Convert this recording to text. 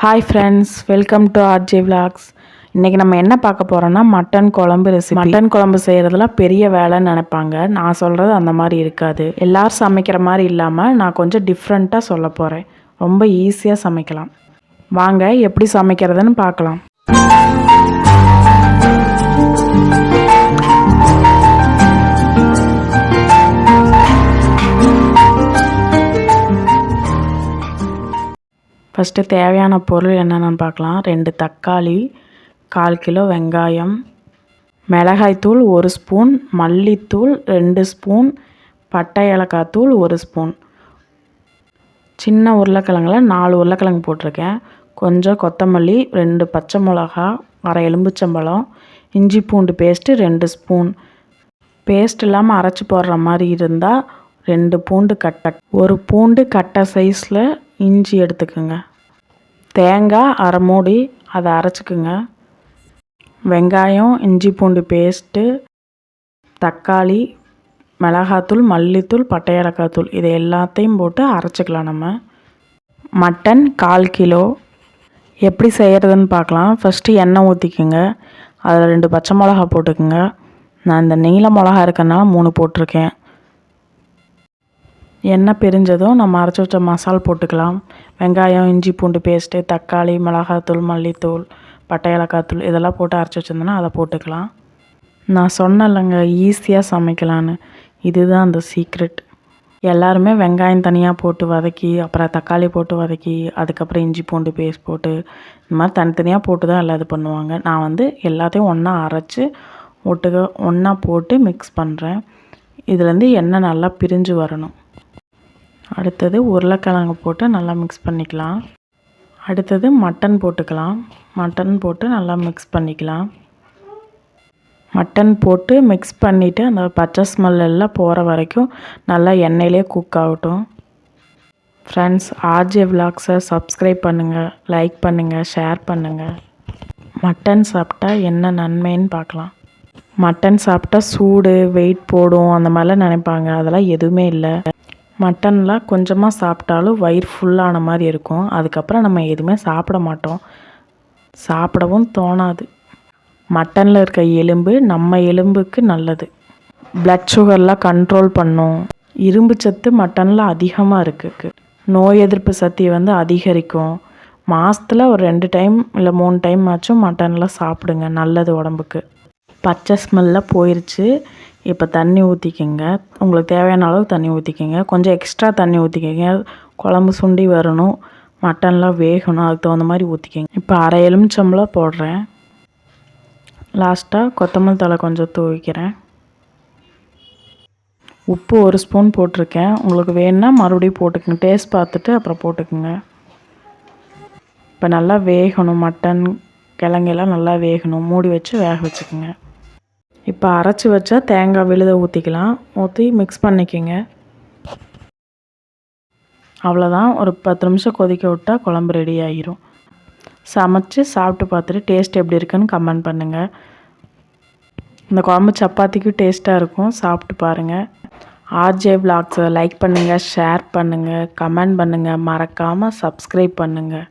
Hi friends, welcome to RJ vlogs. இன்றைக்கி நம்ம என்ன பார்க்க போகிறோன்னா மட்டன் குழம்பு ரெசிபி. மட்டன் குழம்பு செய்கிறதுலாம் பெரிய வேலைன்னு நினைப்பாங்க. நான் சொல்கிறது அந்த மாதிரி இருக்காது. எல்லோரும் சமைக்கிற மாதிரி இல்லாமல் நான் கொஞ்சம் டிஃப்ரெண்ட்டாக சொல்ல போகிறேன். ரொம்ப ஈஸியாக சமைக்கலாம். வாங்க எப்படி சமைக்கிறதுன்னு பார்க்கலாம். ஃபஸ்ட்டு தேவையான பொருள் என்னென்னு பார்க்கலாம். 2 தக்காளி, 1/4 கிலோ வெங்காயம், மிளகாய்த்தூள் 1 ஸ்பூன், மல்லித்தூள் 2 ஸ்பூன், பட்டை ஏலக்காய் தூள் 1 ஸ்பூன், சின்ன உருளைக்கிழங்குல 4 உருளைக்கிழங்கு போட்டிருக்கேன், கொஞ்சம் கொத்தமல்லி, 2 பச்சை மிளகா, அரை எலும்புச்சம்பழம், இஞ்சி பூண்டு பேஸ்ட்டு 2 ஸ்பூன். பேஸ்ட் இல்லாமல் அரைச்சி போடுற மாதிரி இருந்தால் 2 பூண்டு கட்டை, 1 பூண்டு கட்டை சைஸில் இஞ்சி எடுத்துக்கோங்க. தேங்காய் அரை மூடி, அதை அரைச்சிக்குங்க. வெங்காயம், இஞ்சி பூண்டு பேஸ்ட்டு, தக்காளி, மிளகாத்தூள், மல்லித்தூள், பட்டை ஏலக்காய் தூள் இதை எல்லாத்தையும் போட்டு அரைச்சிக்கலாம். நம்ம மட்டன் 1/4 கிலோ எப்படி செய்கிறதுன்னு பார்க்கலாம். ஃபஸ்ட்டு எண்ணெய் ஊற்றிக்குங்க. அதில் 2 பச்சை மிளகா போட்டுக்குங்க. நான் இந்த நீல மிளகா இருக்கிறதுனால 3 போட்டிருக்கேன். எண்ணெய் பிரிஞ்சதும் நம்ம அரைச்சி வச்ச மசால் போட்டுக்கலாம். வெங்காயம், இஞ்சி பூண்டு பேஸ்ட்டு, தக்காளி, மிளகாத்தூள், மல்லித்தூள், பட்டை ஏலக்காய் தூள் இதெல்லாம் போட்டு அரைச்சி வச்சுருந்தோன்னா அதை போட்டுக்கலாம். நான் சொன்னேன்லங்க ஈஸியாக சமைக்கலான்னு, இதுதான் அந்த சீக்ரெட். எல்லாருமே வெங்காயம் தனியாக போட்டு வதக்கி, அப்புறம் தக்காளி போட்டு வதக்கி, அதுக்கப்புறம் இஞ்சி பூண்டு பேஸ்ட் போட்டு இந்த மாதிரி தனித்தனியாக போட்டு தான் எல்லாம் இது பண்ணுவாங்க. நான் வந்து எல்லாத்தையும் ஒன்றா அரைச்சி ஒன்றா போட்டு மிக்ஸ் பண்ணுறேன். இதுலேருந்து எண்ணெய் நல்லா பிரிஞ்சு வரணும். அடுத்தது உருளைக்கிழங்கு போட்டு நல்லா மிக்ஸ் பண்ணிக்கலாம். அடுத்தது மட்டன் போட்டுக்கலாம். மட்டன் போட்டு நல்லா மிக்ஸ் பண்ணிக்கலாம். மட்டன் போட்டு மிக்ஸ் பண்ணிவிட்டு அந்த பச்சை ஸ்மெல் எல்லாம் போகிற வரைக்கும் நல்லா எண்ணெயிலே குக் ஆகட்டும். ஃப்ரெண்ட்ஸ், ஆர்ஜே விலாக்ஸை சப்ஸ்கிரைப் பண்ணுங்கள், லைக் பண்ணுங்கள், ஷேர் பண்ணுங்கள். மட்டன் சாப்பிட்டா என்ன நன்மைன்னு பார்க்கலாம். மட்டன் சாப்பிட்டா சூடு, வெயிட் போடும் அந்த மாதிரிலாம் நினைப்பாங்க. அதெல்லாம் எதுவுமே இல்லை. மட்டன்லாம் கொஞ்சமாக சாப்பிட்டாலும் வயிறு ஃபுல்லான மாதிரி இருக்கும். அதுக்கப்புறம் நம்ம எதுவுமே சாப்பிட மாட்டோம், சாப்பிடவும் தோணாது. மட்டனில் இருக்க எலும்பு நம்ம எலும்புக்கு நல்லது. பிளட் சுகர்லாம் கண்ட்ரோல் பண்ணும். இரும்பு சத்து மட்டனில் அதிகமாக இருக்குது. நோய் எதிர்ப்பு சக்தியை வந்து அதிகரிக்கும். மாதத்தில் ஒரு 2 டைம் இல்லை 3 டைம் ஆச்சும் மட்டனில் சாப்பிடுங்க, நல்லது உடம்புக்கு. பச்சை ஸ்மெல்லாம் போயிடுச்சு. இப்போ தண்ணி ஊற்றிக்கிங்க. உங்களுக்கு தேவையான அளவு தண்ணி ஊற்றிக்கிங்க. கொஞ்சம் எக்ஸ்ட்ரா தண்ணி ஊற்றிக்கிங்க. குழம்பு சுண்டி வரணும், மட்டன்லாம் வேகணும், அதுக்கு தகுந்த மாதிரி ஊற்றிக்கிங்க. இப்போ அரை எலுமிச்சம்பழம் போடுறேன். லாஸ்ட்டாக கொத்தமல்லி தழை கொஞ்சம் தூவிக்கிறேன். உப்பு 1 ஸ்பூன் போட்டிருக்கேன். உங்களுக்கு வேணுன்னா மறுபடியும் போட்டுக்குங்க. டேஸ்ட் பார்த்துட்டு அப்புறம் போட்டுக்குங்க. இப்போ நல்லா வேகணும், மட்டன் கிழங்கெல்லாம் நல்லா வேகணும். மூடி வச்சு வேக வச்சுக்கோங்க. இப்போ அரைச்சி வச்சா தேங்காய் விழுத ஊற்றிக்கலாம். ஊற்றி மிக்ஸ் பண்ணிக்கோங்க. அவ்வளோதான். ஒரு 10 நிமிஷம் கொதிக்க விட்டால் குழம்பு ரெடி ஆகிரும். சமைச்சு சாப்பிட்டு பார்த்துட்டு டேஸ்ட் எப்படி இருக்குன்னு கமெண்ட் பண்ணுங்கள். இந்த குழம்பு சப்பாத்திக்கும் டேஸ்ட்டாக இருக்கும். சாப்பிட்டு பாருங்கள். ஆர்ஜே விலாக்ஸை லைக் பண்ணுங்கள், ஷேர் பண்ணுங்கள், கமெண்ட் பண்ணுங்கள், மறக்காமல் சப்ஸ்கிரைப் பண்ணுங்கள்.